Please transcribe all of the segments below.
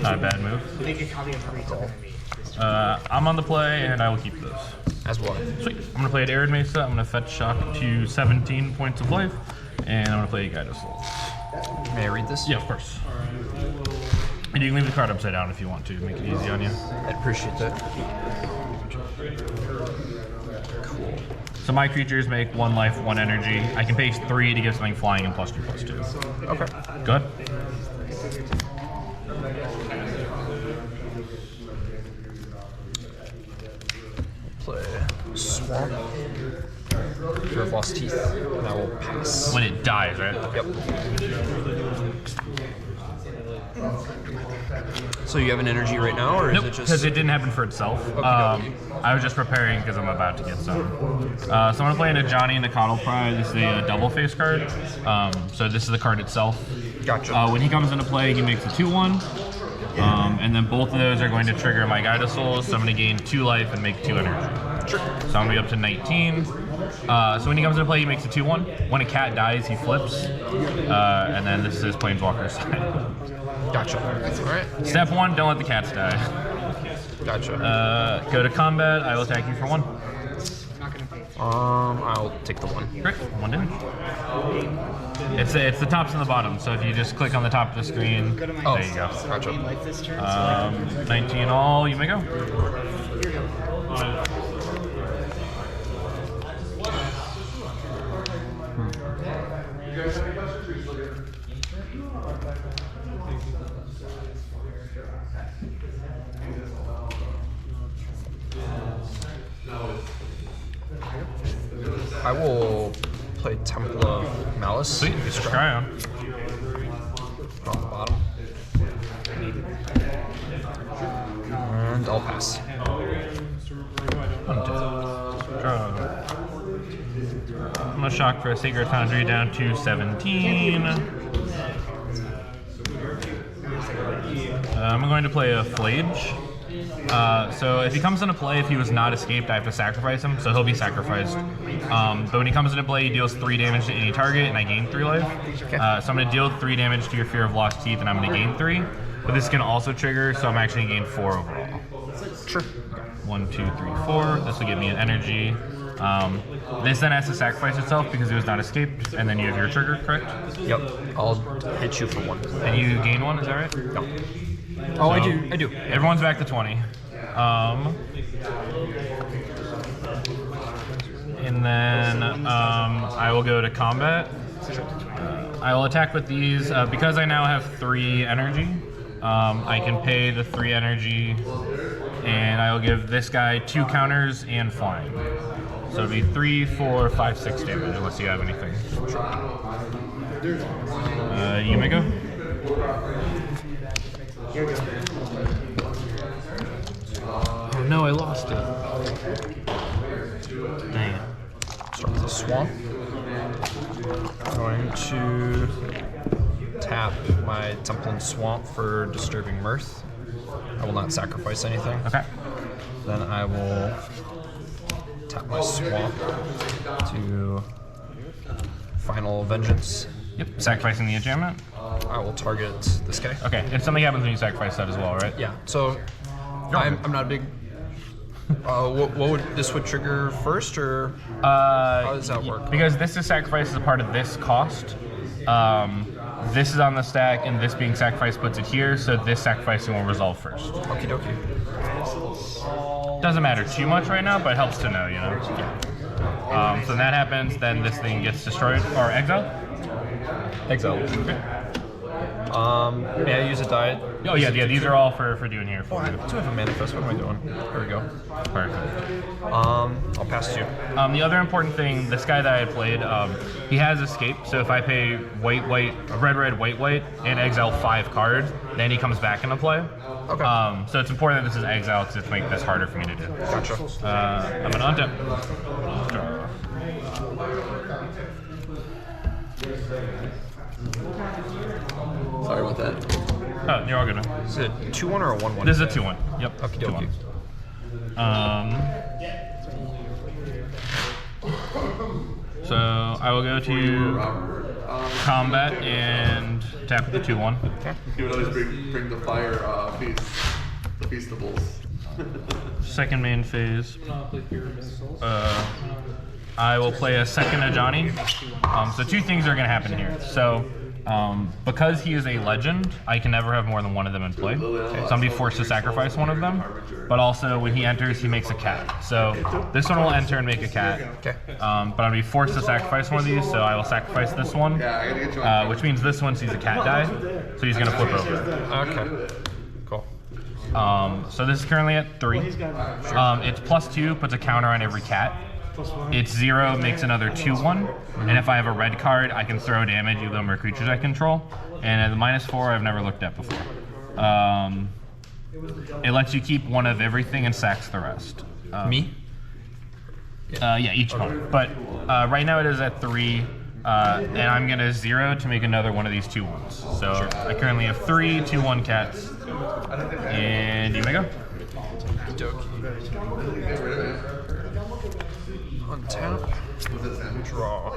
Not a bad move. I'm on the play, and I will keep those. As well. Sweet. I'm going to play an Arid Mesa. I'm going to fetch shock to 17 points of life, and I'm going to play a Guided Souls. May I read this? Yeah, of course. And you can leave the card upside down if you want to make it easy on you. I'd appreciate that. Cool. So my creatures make 1 life, 1 energy. I can pay 3 to give something flying and +2/+2. Okay. Good. Play Swamp. Fear of Lost Teeth, and I will pass. When it dies, right? Yep. So you have an energy right now, or Nope, is it just? because it didn't happen for itself. I was just preparing because I'm about to get some. So I'm going to play in a Johnny and a Coddle Pride. This is a double face card. So this is the card itself. Gotcha. When he comes into play, he makes a 2/1. And then both of those are going to trigger my Guided Souls, so I'm going to gain 2 life and make 2 energy. Sure. So I'm going to be up to 19. So when he comes into play, he makes a 2/1. When a cat dies, he flips. And then this is his Planeswalker side. Gotcha. All right. Step 1, don't let the cats die. Gotcha. Go to combat, I will attack you for 1. I'll take the 1. Great, 1 damage. It's the tops and the bottoms, so if you just click on the top of the screen, there you go. Gotcha. 19 all, you may go. I will play Temple of Malice. Sweet, just try on. On the bottom. And I'll pass. I'm gonna shock for a Sacred Foundry down to 17. I'm going to play a Flage. So if he comes into play, if he was not escaped, I have to sacrifice him, so he'll be sacrificed. But when he comes into play, he deals 3 damage to any target, and I gain 3 life. Okay. So I'm going to deal 3 damage to your Fear of Lost Teeth, and I'm going to gain 3. But this can also trigger, so I'm actually going to gain 4 overall. Sure. 1, 2, 3, 4. This will give me an energy. This then has to sacrifice itself because it was not escaped, and then you have your trigger, correct? Yep. I'll hit you for 1. And you gain 1, is that right? Yep. Oh, I do. Everyone's back to 20. And then I will go to combat. I will attack with these. Because I now have 3 energy, I can pay the 3 energy, and I will give this guy 2 counters and flying. So it'll be 3, 4, 5, 6 damage, unless you have anything. You may go. Oh no, I lost it. Dang it. Start with a Swamp. I'm going to tap my Temple and Swamp for Disturbing Mirth. I will not sacrifice anything. Okay. Then I will tap my Swamp to Final Vengeance. Yep, sacrificing the enchantment. I will target this guy. Okay, if something happens when you sacrifice that as well, right? Yeah, so I'm not a big... what would this would trigger first, or how does that work? Because this is sacrificed as a part of this cost. This is on the stack, and this being sacrificed puts it here, so this sacrificing will resolve first. Okie dokie. Doesn't matter too much right now, but it helps to know, you know? So when that happens, then this thing gets destroyed, or exiled? Exile. Okay. May I use a die? Oh yeah, these are all for doing here. Oh, I do have a manifest. What am I doing? There we go. Perfect. I'll pass to you. The other important thing, this guy that I played, he has escape. So if I pay red, white, and exile 5 cards, then he comes back into play. Okay. So it's important that this is exile because it's making this harder for me to do. Gotcha. I'm gonna untap. Sorry about that. Oh, you're all good. Is it 2-1 or a 1-1? This is a 2-1. Yep. Okie dokie. 2-1. So I will go to combat and attack with the 2/1. He would always bring the fire the feastables. Second main phase. I will play a second Ajani. So two things are going to happen here. So because he is a legend, I can never have more than one of them in play. So I'm going to be forced to sacrifice one of them. But also, when he enters, he makes a cat. So this one will enter and make a cat. Okay. But I'm going to be forced to sacrifice one of these, so I will sacrifice this one. Which means this one sees a cat die, so he's going to flip over. Okay. Cool. So this is currently at 3. It's +2, puts a counter on every cat. It's 0, makes another 2/1, and if I have a red card, I can throw damage to them or creatures I control. And at the -4, I've never looked at before. It lets you keep one of everything and sacks the rest. Me? Yeah, each opponent. But right now it is at 3, and I'm gonna 0 to make another one of these 2/1s. So I currently have 3 2/1 cats, and you may go. Untap. Draw.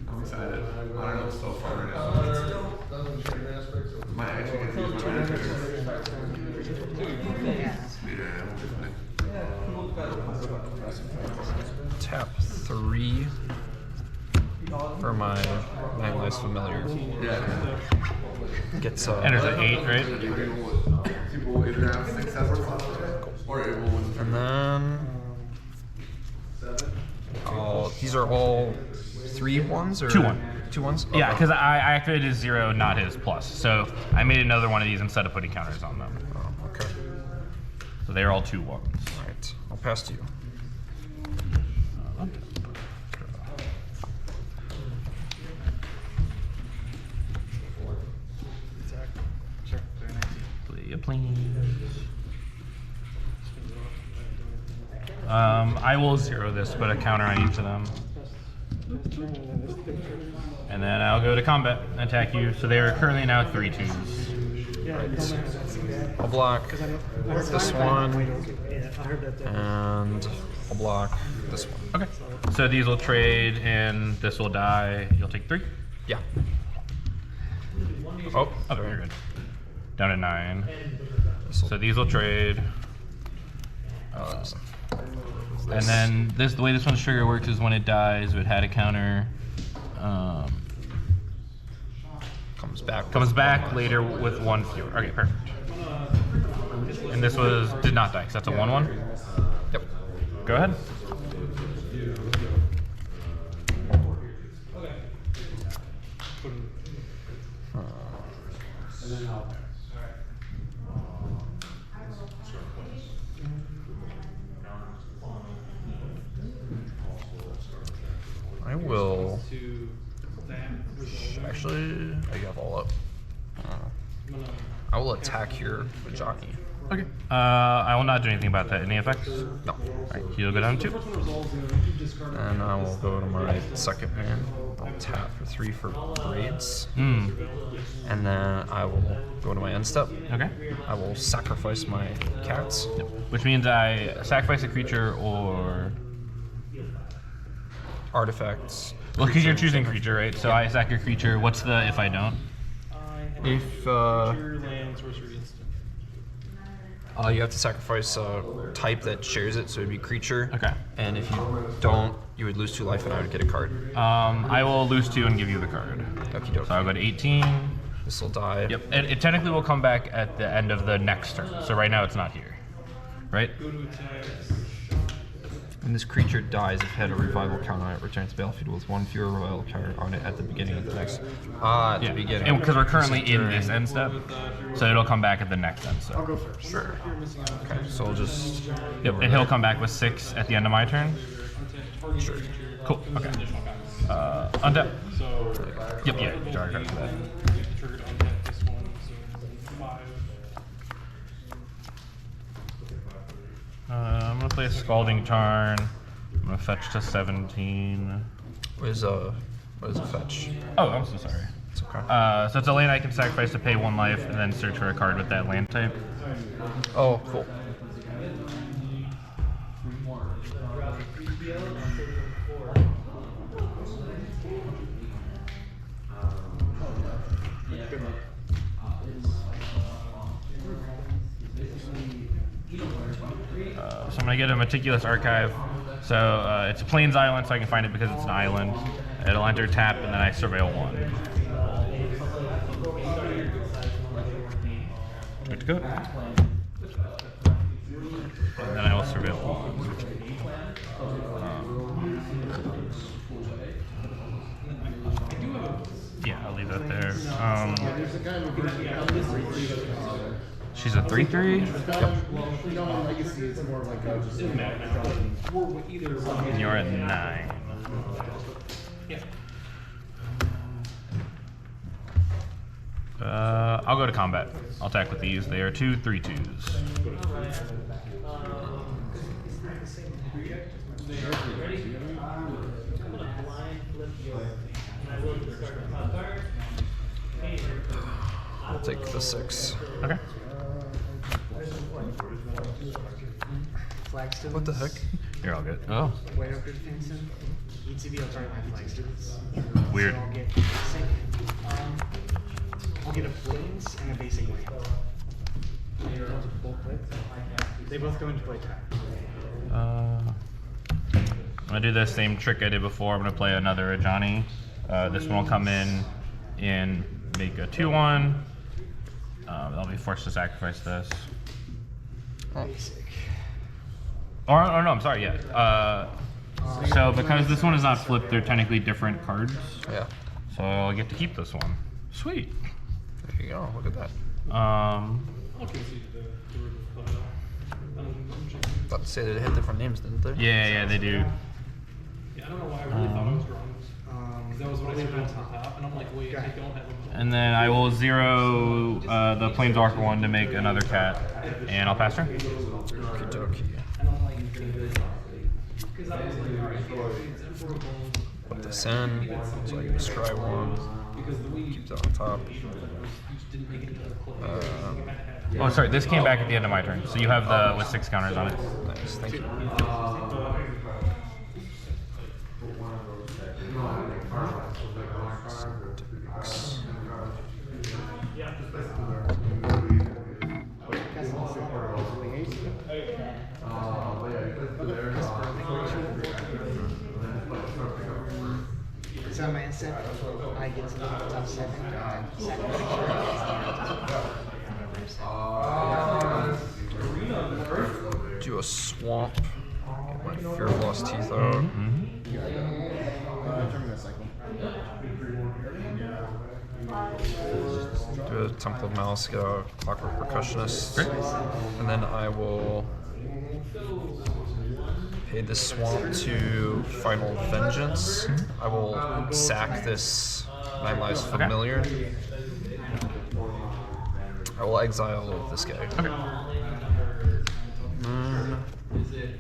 I'm excited. I don't know so far right now. Might actually get to use my Tap 3 for my 9 lives familiar. Yeah. Gets Enters at 8, right? People either have 6 as or it will win. and then these are all 3/1s or 2/1. 2/1s? Yeah, Okay. because I activated his 0, not his plus. So I made another one of these instead of putting counters on them. Oh, okay. So they're all 2/1s. All right. I'll pass to you. Play a plane. I will 0 this, put a counter on each of them. And then I'll go to combat and attack you. So they are currently now 3/2s. I'll block this one, and I'll block this one. Okay. So these will trade, and this will die. You'll take 3. Yeah. Oh, Okay, you're good. Down to 9. This'll- So these will trade. And then the way this one's trigger works is when it dies, if it had a counter, comes back. comes back later with 1 fewer. Okay, perfect. And this did not die, because that's a 1/1. Yep. Go ahead. I will. Actually, I have all up. I will attack here with Jockey. Okay. I will not do anything about that. Any effects? No. Alright, he'll go down 2. And I will go to my second hand. I'll tap for 3 for braids. And then I will go to my end step. Okay. I will sacrifice my cats. Yep. Which means I sacrifice a creature or... Artifacts. Well, because you're choosing creature, right? So I sack your creature. What's the if I don't? If you have to sacrifice a type that shares it, so it'd be creature. Okay. And if you don't, you would lose 2 life and I would get a card. I will lose 2 and give you the card. Okie dokie. So I'll go to 18. This will die. Yep. It technically will come back at the end of the next turn. So right now it's not here. Right? When this creature dies, if it had a revival counter on it, returns to the battlefield with 1 fewer revival counter on it at the beginning of the next. At the beginning. And because we're currently in this end step, so it'll come back at the next end step. Sure. Okay, so I'll just. Yep. And he'll come back with 6 at the end of my turn. Sure. Cool. Okay. Untap. Yep. Yeah. Draw a card for that. I'm gonna play a Scalding Tarn. I'm gonna fetch to 17. What is a fetch? Oh, I'm so sorry. It's okay. So it's a land I can sacrifice to pay 1 life and then search for a card with that land type. Oh, cool. So I'm gonna get a Meticulous Archive. So it's a Plains Island, so I can find it because it's an island. It'll enter tap, and then I surveil 1. Good to go. And then I will surveil 1. Yeah, I'll leave that there. She's a 3/3. And you're at 9. I'll go to combat. I'll attack with these. They are 2 3/2s. I'll take the 6. Okay. Flagstones. What the heck? You're all good. Oh. White Oak Defense. ETB, I'll target my flagstones. Weird. So I'll get basic. I'll get a Plains and a basic land. They both go into play tap. I'm gonna do the same trick I did before. I'm gonna play another Ajani. This one will come in and make a 2/1. I'll be forced to sacrifice this. Basic. Or no, I'm sorry, yeah. So because this one is not flipped, they're technically different cards. Yeah. So I'll get to keep this one. Sweet. There you go. Look at that. About to say they had different names, didn't they? Yeah, they do. Yeah, I don't know why I really thought I was wrong. That was what I said on top, and I'm like, wait, I don't have a And then I will 0 the Planeswalker 1 to make another cat, and I'll pass turn. Okie-dokie. Put this in, so I can scry 1. Keep that on top. Oh, sorry, this came back at the end of my turn, so you have the with 6 counters on it. Nice, thank you. So my instant, I get to the top 7. Do a swamp. Get my Fear of Lost Teeth out. Do a Temple of Malice, get a Clockwork Percussionist. And then I will pay this swamp to Final Vengeance. I will sack this 9 Lives Familiar. I will exile this guy. Okay. Is it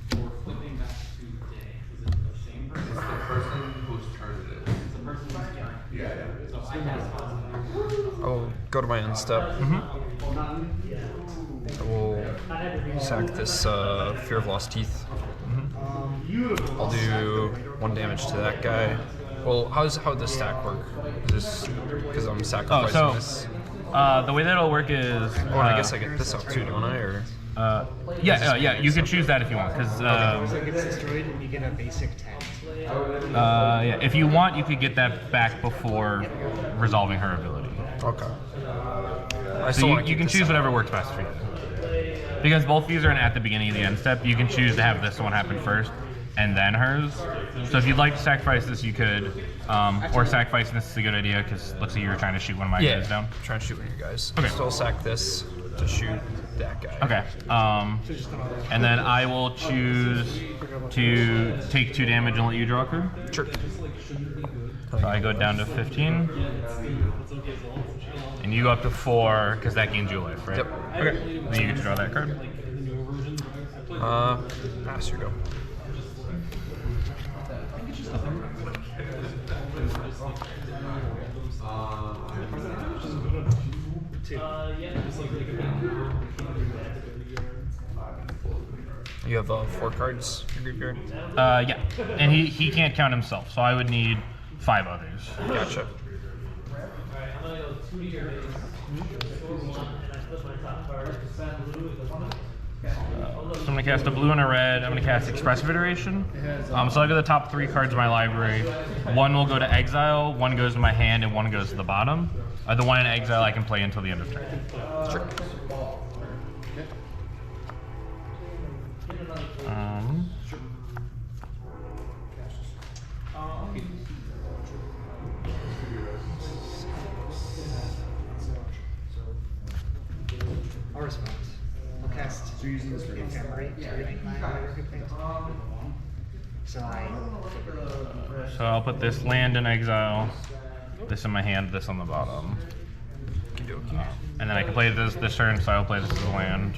for flipping back to day? Is it the same person? It's the person whose turn it is. It's the person who's getting. Yeah. So I cast I'll go to my end step. I will sack this Fear of Lost Teeth. I'll do 1 damage to that guy. Well, how would this stack work? Is this because I'm sacrificing this? The way that'll work is. Oh, and I guess I get this out too, don't I? Or Yeah, you can choose that if you want, because So it gets destroyed and you get a basic 10. yeah, if you want, you could get that back before resolving her ability. okay. So you can choose whatever works best for you. Because both these are at the beginning of the end step, you can choose to have this one happen first and then hers. So if you'd like to sacrifice this, you could. Or sacrificing this is a good idea because looks like you were trying to shoot one of my guys down. Trying to shoot one of your guys. Okay. So I'll sack this to shoot that guy. Okay. And then I will choose to take 2 damage and let you draw a card. Sure. So I go down to 15. And you go up to 4 because that gains you a life, right? Yep. Okay. Then you get to draw that card. Pass, here you go. You have 4 cards in your graveyard? Yeah, and he can't count himself, so I would need 5 others. Gotcha. So I'm gonna cast a blue and a red. I'm gonna cast Expressive Iteration. So I look at the top 3 cards of my library. 1 will go to exile, 1 goes to my hand, and 1 goes to the bottom. The 1 in exile I can play until the end of turn. Sure. I'll respond. I'll cast Ephemerate to redeem my Hierarchy Plate. So I'll put this land in exile, this in my hand, this on the bottom. And then I can play this turn, so I'll play this as a land.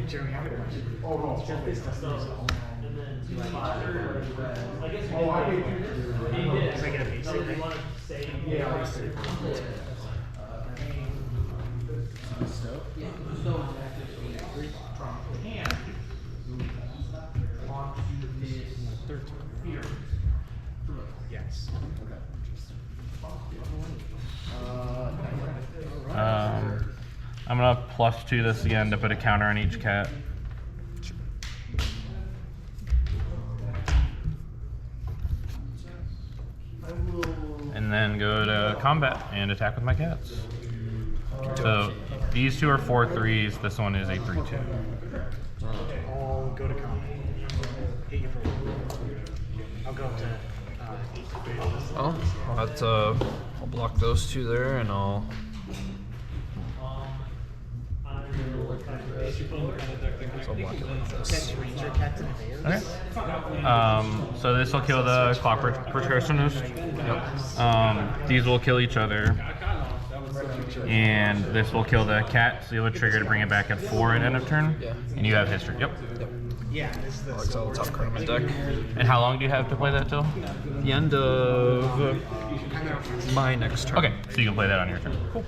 Jeremy, I have a question. Because I get a basic, right? Yes. I'm gonna +2 this again to put a counter on each cat. And then go to combat and attack with my cats. So these 2 are 4/3s. This one is a 3/2. I'll go to combat. Hit you for 1. I'll go up to 8. Oh, I'll have to. I'll block those 2 there, and I'll. So I'll block it like this. Catch Ranger Captain Affairs. Okay. So this will kill the Clock Percussionist. These will kill each other. And this will kill the cat, so you have a trigger to bring it back at 4 at end of turn. Yeah. And you have history. Yep. Yeah, this is the I'll exile the top card of my deck. And how long do you have to play that till? The end of my next turn. Okay, so you can play that on your turn. Cool.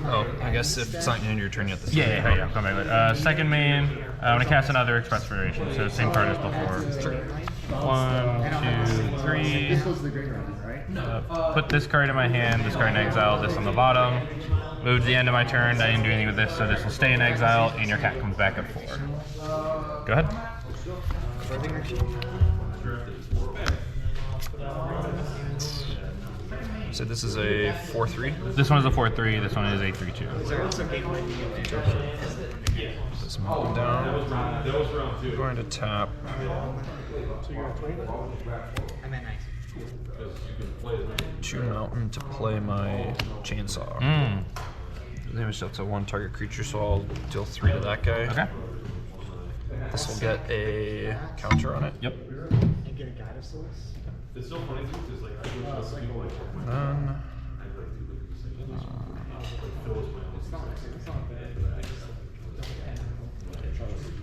Oh, I guess if it's not in your turn yet. This Yeah. Come back later. Second main, I'm gonna cast another Express Variation, so same card as before. 1, 2, 3. This was the green round, right? Put this card in my hand, this card in exile, this on the bottom. Move to the end of my turn, I didn't do anything with this, so this will stay in exile, and your cat comes back at 4. Go ahead. So this is a 4/3. This one is a 4/3, this one is a 3/2. This mountain down. I'm going to tap. I'm at 9. 2 mountain to play my chainsaw. Damage dealt to 1 target creature, so I'll deal 3 to that guy. Okay. This will get a counter on it. Yep. And get a Guide of Souls. It's so funny because like I wish those people like Then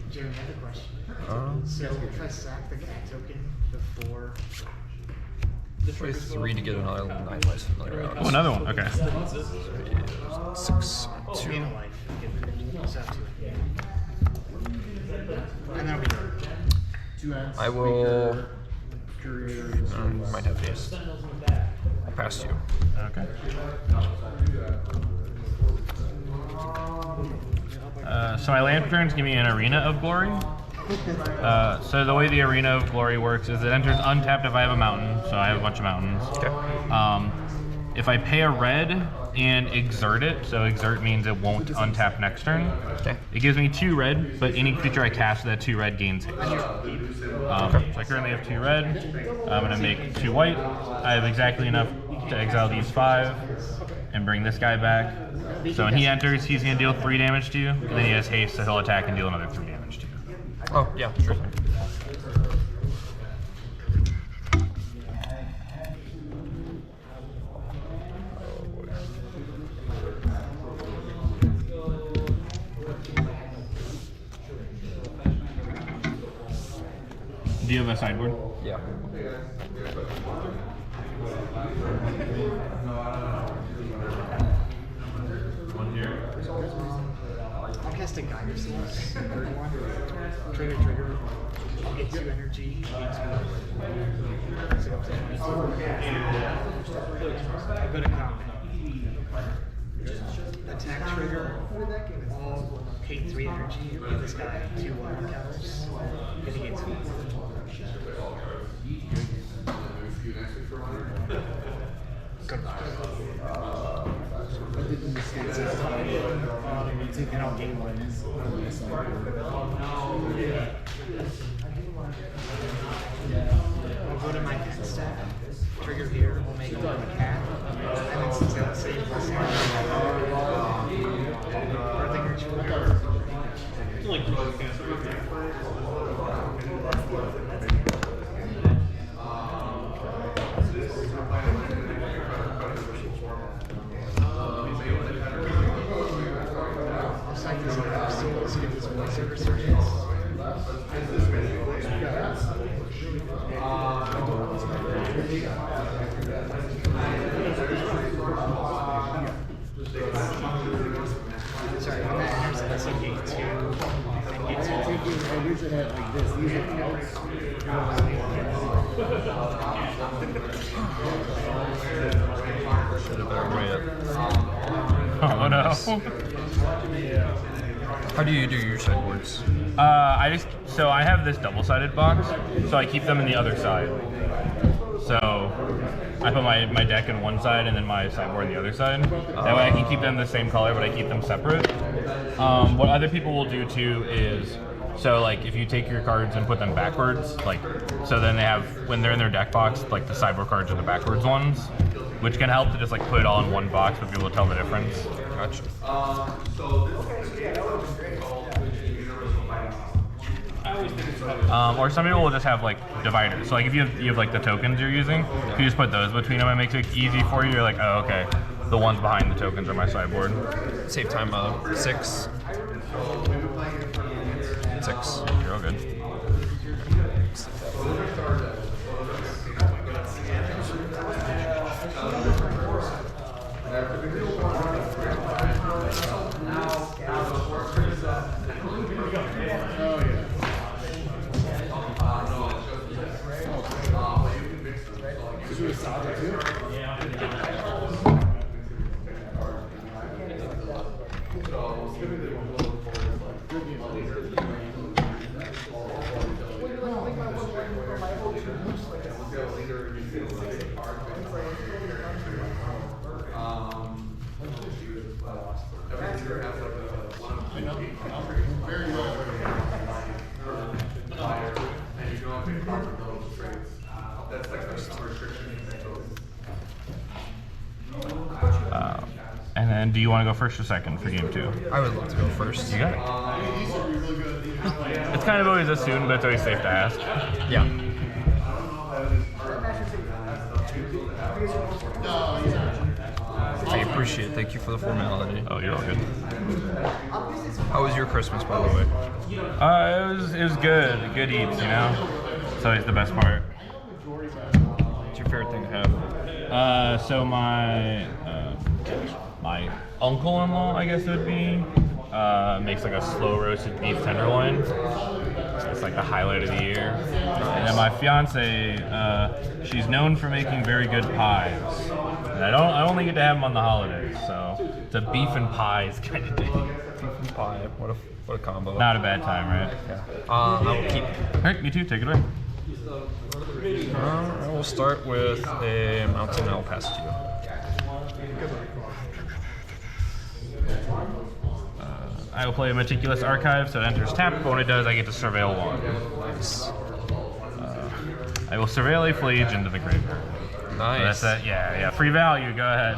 Jeremy, I have a question. So if I sack the cat token before play 3 to get another 9 life familiar out. Oh, another one. Okay. 6, 2. in a life, so I have 2. And then I'll be done. 2 ends. I will. Curator. Might have haste. I'll pass you. Okay. So my land turns give me an Arena of Glory. So the way the Arena of Glory works is it enters untapped if I have a mountain, so I have a bunch of mountains. Okay. If I pay a red and exert it, so exert means it won't untap next turn. Okay. It gives me 2 red, but any creature I cast that 2 red gains haste. So I currently have 2 red. I'm gonna make 2 white. I have exactly enough to exile these 5 and bring this guy back. So when he enters, he's gonna deal 3 damage to you, and then he has haste, so he'll attack and deal another 3 damage to you. Oh, yeah, sure. Do you have a sideboard? Yeah. One here. I'll cast a Geiger Source, third one. Trigger. I'll get 2 energy. I'll go to combat. Attack trigger. I'll pay 3 energy and give this guy 2 wild counters. Mitigates 1. And I'll gain 1. I'll go to my cat stack. Trigger here. We'll make a cat. And then since I'll save this birthing ritual. Like I'll cite this up. So let's get this voice over surgeons. Sorry, when that enters, that's a gate 2. And gate 2. I usually have like this. These are notes. Should have better way it. Oh no. How do you do your sideboards? So I have this double-sided box, so I keep them in the other side. So I put my deck in one side and then my sideboard in the other side. That way I can keep them the same color, but I keep them separate. What other people will do too is, so like if you take your cards and put them backwards, like so then they have, when they're in their deck box, like the sideboard cards are the backwards ones, which can help to just like put it all in one box for people to tell the difference. Gotcha. Or some people will just have like dividers. So like if you have like the tokens you're using, if you just put those between them, it makes it easy for you. You're like, oh okay, the ones behind the tokens are my sideboard. Save time 6. 6. You're all good. And then, do you want to go first or second for game 2? I would love to go first. You got it. It's kind of always assumed, but it's always safe to ask. Yeah. I appreciate it. Thank you for the formality. Oh, you're all good. How was your Christmas, by the way? It was good. Good eats, you know? It's always the best part. What's your favorite thing to have? So my uncle-in-law, I guess it would be, makes like a slow roasted beef tenderloin. It's like the highlight of the year. And then my fiance, she's known for making very good pies. And I only get to have them on the holidays, so it's a beef and pies kind of day. Beef and pie. What a combo. Not a bad time, right? Yeah. I will keep. All right, me too. Take it away. I will start with a mountain. I'll pass it to you. I will play a Meticulous Archive, so it enters tap, but when it does, I get to surveil 1. Nice. I will surveil a Flage into the graveyard. Nice. So that's it. Yeah. Free value. Go ahead.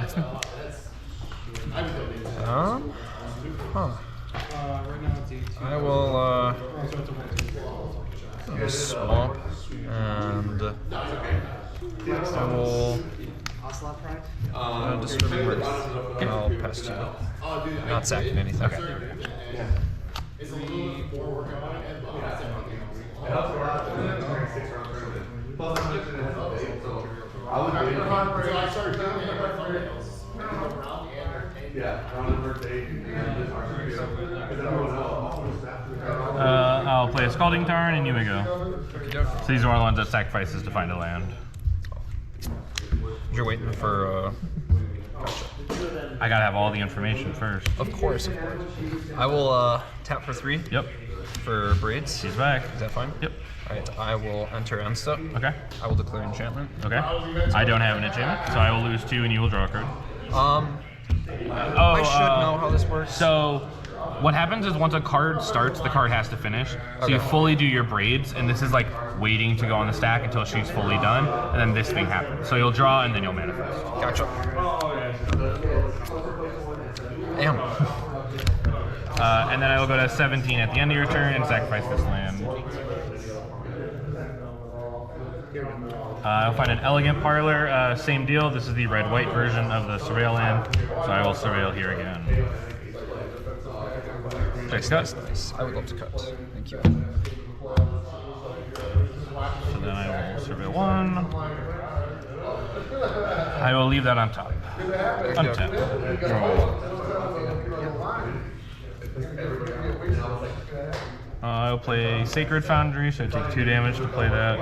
I will swamp and I will Ocelot Pride? Disturbing Mirth. I'll pass to you. Not sacking anything. Okay. I'll play a Scalding Tarn and you may go. So these are one of the ones that sacrifices to find a land. You're waiting for. I gotta have all the information first. Of course. I will tap for 3. Yep. For braids. He's back. Is that fine? Yep. Alright, I will enter end step. Okay. I will declare enchantment. Okay. I don't have an enchantment, so I will lose 2 and you will draw a card. I should know how this works. So, what happens is once a card starts, the card has to finish. So you fully do your braids, and this is like waiting to go on the stack until she's fully done, and then this thing happens. So you'll draw, and then you'll manifest. Gotcha. Damn. And then I will go to 17 at the end of your turn and sacrifice this land. I'll find an Elegant Parlor, same deal. This is the red-white version of the Surveil land, so I will Surveil here again. Nice. I would love to cut. Thank you. So then I will Surveil 1. I will leave that on top. Untap. Draw. I'll play Sacred Foundry, so I take 2 damage to play that.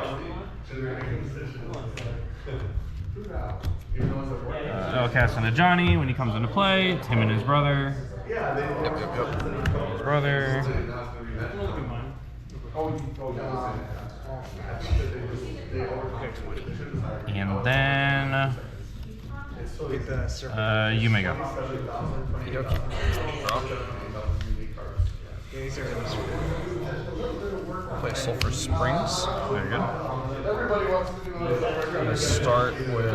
I'll cast on a Johnny when he comes into play. It's him and his brother. His brother. And then you may go. Play Sulphur Springs. Very good. I'm going to start with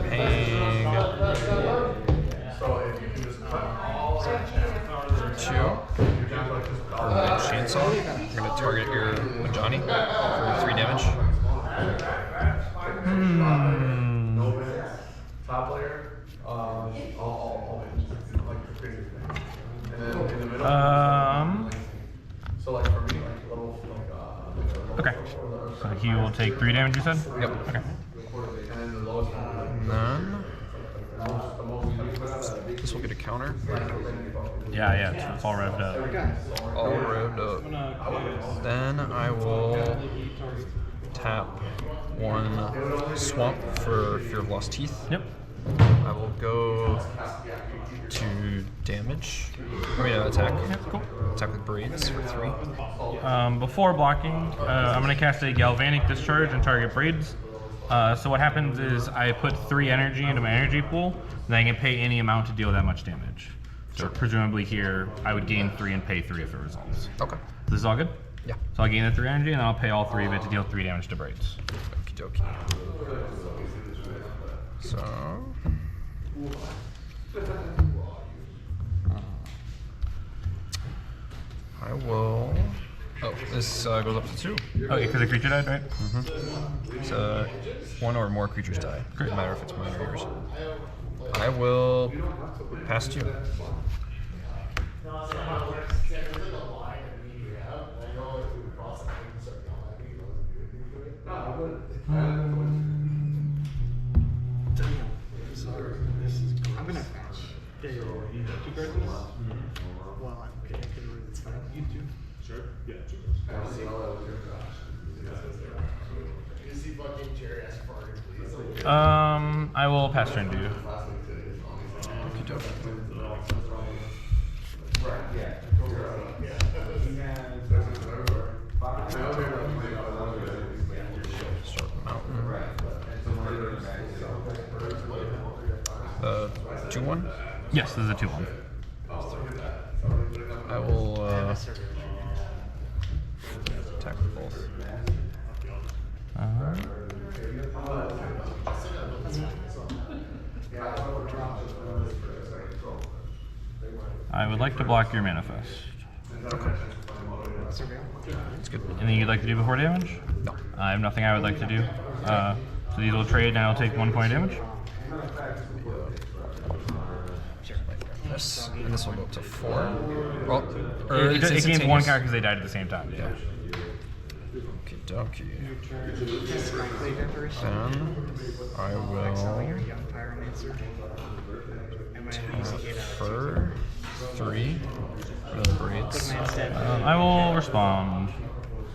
paying 2 for the chainsaw. You're going to target your Majani for 3 damage. Top layer. So like for me, like little Okay. So he will take 3 damage, you said? Yep. Okay. And then this will get a counter. Yeah, it's all revved up. All revved up. Then I will tap 1 swamp for Fear of Lost Teeth. Yep. I will go to damage. Attack. Yep, cool. Attack with braids for 3. Before blocking, I'm going to cast a Galvanic Discharge and target braids. So what happens is I put 3 energy into my energy pool, and I can pay any amount to deal that much damage. So presumably here, I would gain 3 and pay 3 if it resolves. Okay. This is all good? Yeah. So I'll gain the 3 energy, and I'll pay all 3 of it to deal 3 damage to braids. Okie dokie. So... I will... Oh, this goes up to 2. Okay, because the creature died, right? So 1 or more creatures die. Great. Doesn't matter if it's mine or yours. I will pass 2. I'm gonna patch. Yeah, yeah, yeah. 2 cards? Well, okay, I can read it's fine. You too. Sure? Yeah, 2 I will pass turn to you. Okie dokie. Start mountain. 2-1? Yes, this is a 2-1. I will attack with both. I would like to block your manifest. Okay. That's good. Anything you'd like to do before damage? No. I have nothing I would like to do. So these will trade and I'll take 1 point of damage. This, and this will go up to 4. Well, It gains 1 card because they died at the same time. Yeah. Okie Donkey. This is my play preparation. Then I Exiling your will young pyromancer. And my tap NPC gave out for 3. What are the braids? my instead. I will respond.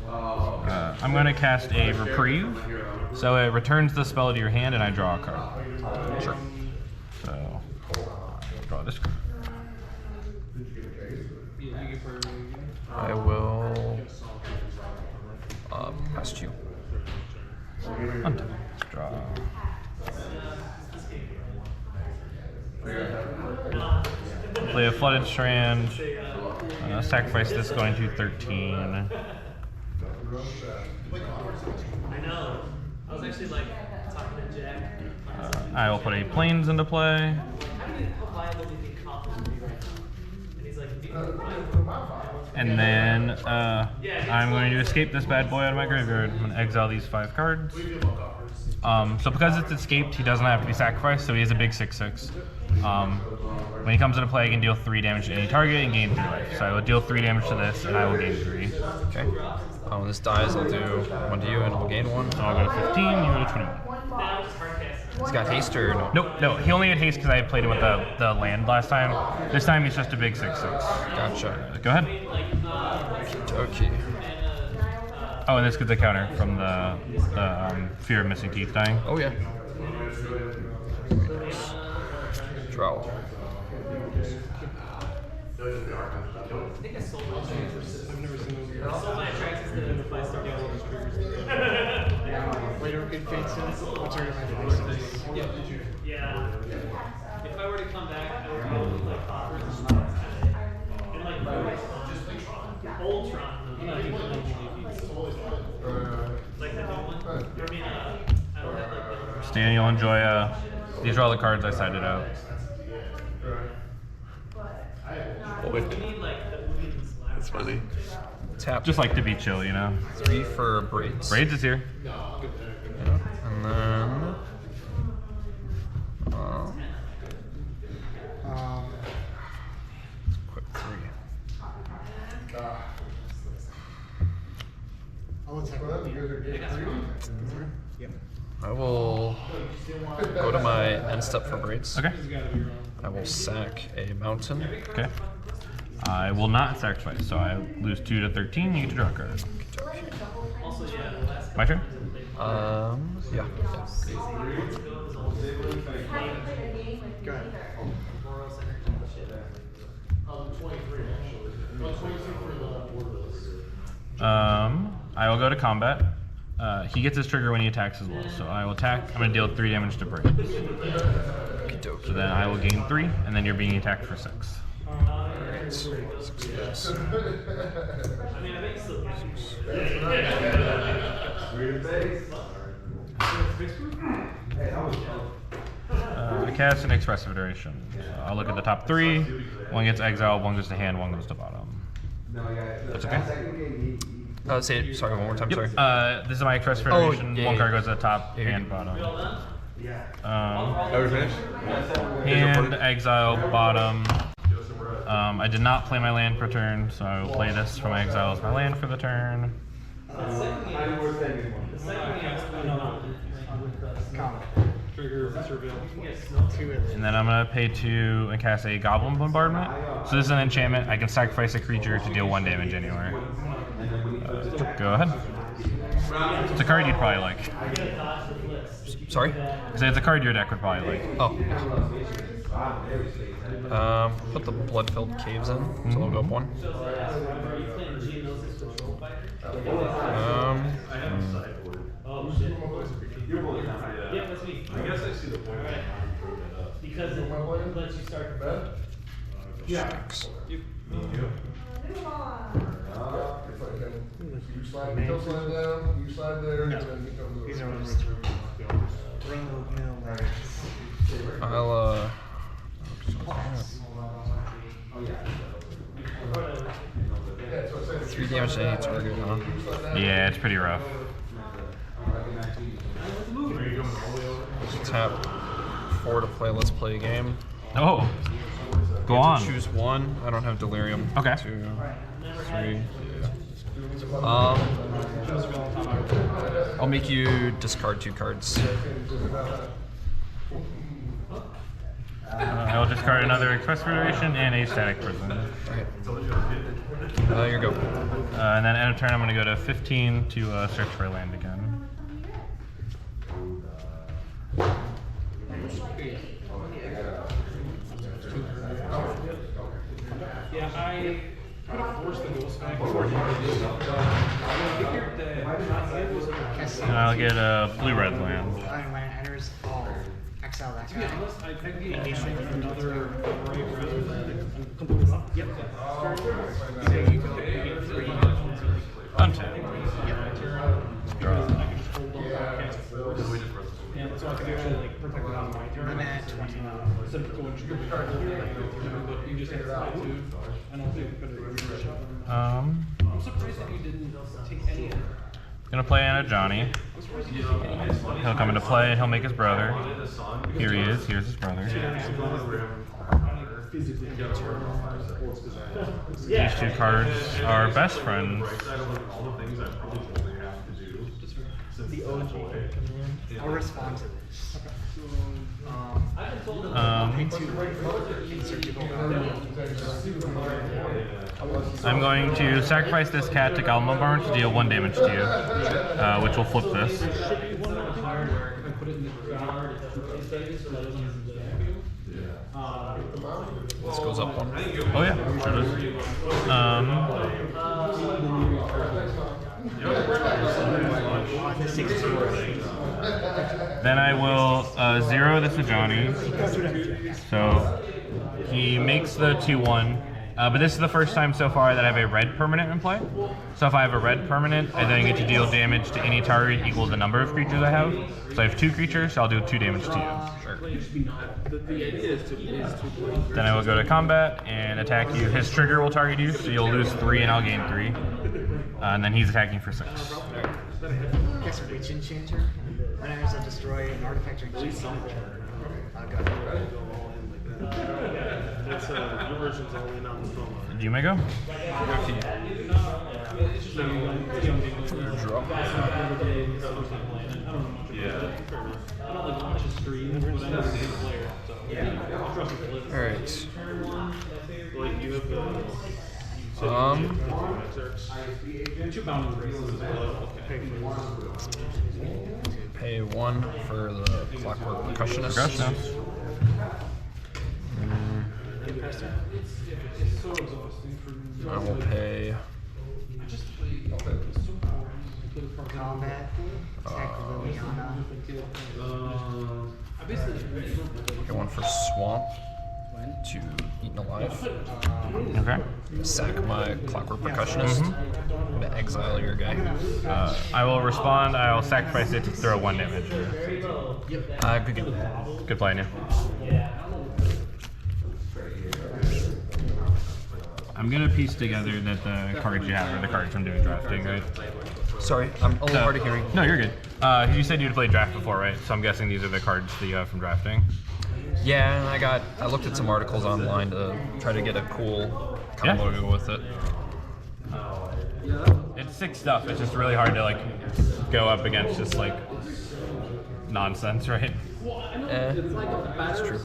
I'm going to cast a reprieve, so it returns the spell to your hand, and I draw a card. Sure. So I'll draw this card. I will pass to you. Untap. Draw. Play a Flooded Strand. Sacrifice this, going to 13. I know. I was actually like talking to Jack. I will put a Plains into play. How viable do you think Coffin would be right now? And he's like, And then I'm going to escape this bad boy out of my graveyard. I'm going to exile these 5 cards. So because it's escaped, he doesn't have to be sacrificed, so he has a big 6/6. When he comes into play, I can deal 3 damage to any target and gain 3 life. So I will deal 3 damage to this, and I will gain 3. Okay. When this dies, I'll do 1 to you, and I'll gain 1. So I'll go to 15, you go to 21. He's got haste or no? Nope, no, he only had haste because I played him with the land last time. This time he's just a big 6/6. Gotcha. Go ahead. Okay. Oh, and this gets a counter from the Fear of Missing Teeth dying. Oh yeah. Draw. Later good fates alternative my devices. yeah. If I were to come back, I would go like offers and like Ultron. Like the new one. I mean, I don't have like the. Stan, you'll enjoy. These are all the cards I sided out. We need like the movies. That's funny. Tap. Just like to be chill, you know. 3 for braids. Braids is here. And then. Quick 3. I'll attack. Yep. I will go to my end step for braids. Okay. I will sack a mountain. Okay. I will not sacrifice, so I lose 2 to 13. You get to draw a card. My turn. Yeah. Go ahead. I will go to combat. He gets his trigger when he attacks as well, so I will attack. I'm going to deal 3 damage to Braids. So then I will gain 3, and then you're being attacked for 6. Alright. 6 yes. I cast an Expressive Iteration. I'll look at the top 3. 1 gets exiled, 1 goes to hand, 1 goes to bottom. That's okay? Say it, sorry, one more time, sorry. This is my Expressive Iteration. yeah, 1 yeah. card goes to the top, Yeah, hand, bottom. Are we finished? Hand, exile, bottom. I did not play my land per turn, so I will play this from my exile as my land for the turn. And then I'm going to pay 2 and cast a Goblin Bombardment. So this is an enchantment. I can sacrifice a creature to deal 1 damage anywhere. Go ahead. It's a card you'd probably like. Sorry? Because it's a card your deck would probably like. Oh. Put the blood-filled caves in, so I'll go up 1. Yeah, that's me. I guess I see the point. Because it lets you start the bed. Six. You slide, he'll slide down, you slide there, and then he comes over. These are all I'll, Yeah, so I said, 3 damage to any target, huh? Yeah, it's pretty rough. Tap 4 to play Let's Play a game. Oh, go You have on. to choose 1. I don't have Delirium. Okay. 2, 3. I'll make you discard 2 cards. I'll discard another Express Federation and a Static Prison. Alright. Here you go. And then end of turn, I'm going to go to 15 to search for a land again. Yeah, I could have forced the ghost back. And I'll get a blue-red land. When it enters, I'll exile that To be guy. honest, I think the another right rather than complete up. Yep. So you go, you get 3. Untap. Draw. I could just hold on and cast force. And so I can actually like protect it on my turn. I'm at 20. Instead of going straight to but you just have to fight too. I don't think we could have. I'm surprised that you didn't take any of it. Gonna play Anna Johnny. He'll come into play and he'll make his brother. Here he is. Here's his brother. These 2 cards are best friends. I'll respond to this. I'm going to sacrifice this cat to Galmabarn to deal 1 damage to you, which will flip this. This goes up 1. Oh yeah, sure does. Then I will 0 this Ajani. So he makes the 2/1. But this is the first time so far that I have a red permanent in play. So if I have a red permanent, I then get to deal damage to any target equal to the number of creatures I have. So I have 2 creatures, so I'll do 2 damage to you. Then I will go to combat and attack you. His trigger will target you, so you'll lose 3 and I'll gain 3. And then he's attacking for 6. Guess a Witch Enchanter. When I was to destroy an artifact or enchantment. I'll go. That's your version's all in on the phone. You may go. Draw. Alright. Like you have two bounding races as well. Pay 1 for the Clockwork Percussionist. I will pay Combat. Attack Liliana. get 1 for Swamp to Eaten Alive. Okay. Sack my Clockwork Percussionist. I'm gonna exile your guy. I will respond. I will sacrifice it to throw 1 damage. Good game. Good play, Neil. I'm gonna piece together that the cards you have are the cards from doing drafting, right? Sorry, I'm a little hard of hearing. No, you're good. You said you'd played draft before, right? So I'm guessing these are the cards that you have from drafting. Yeah, and I looked at some articles online to try to get a cool combo to go with it. It's 6 stuff. It's just really hard to like go up against just like nonsense, right? That's true.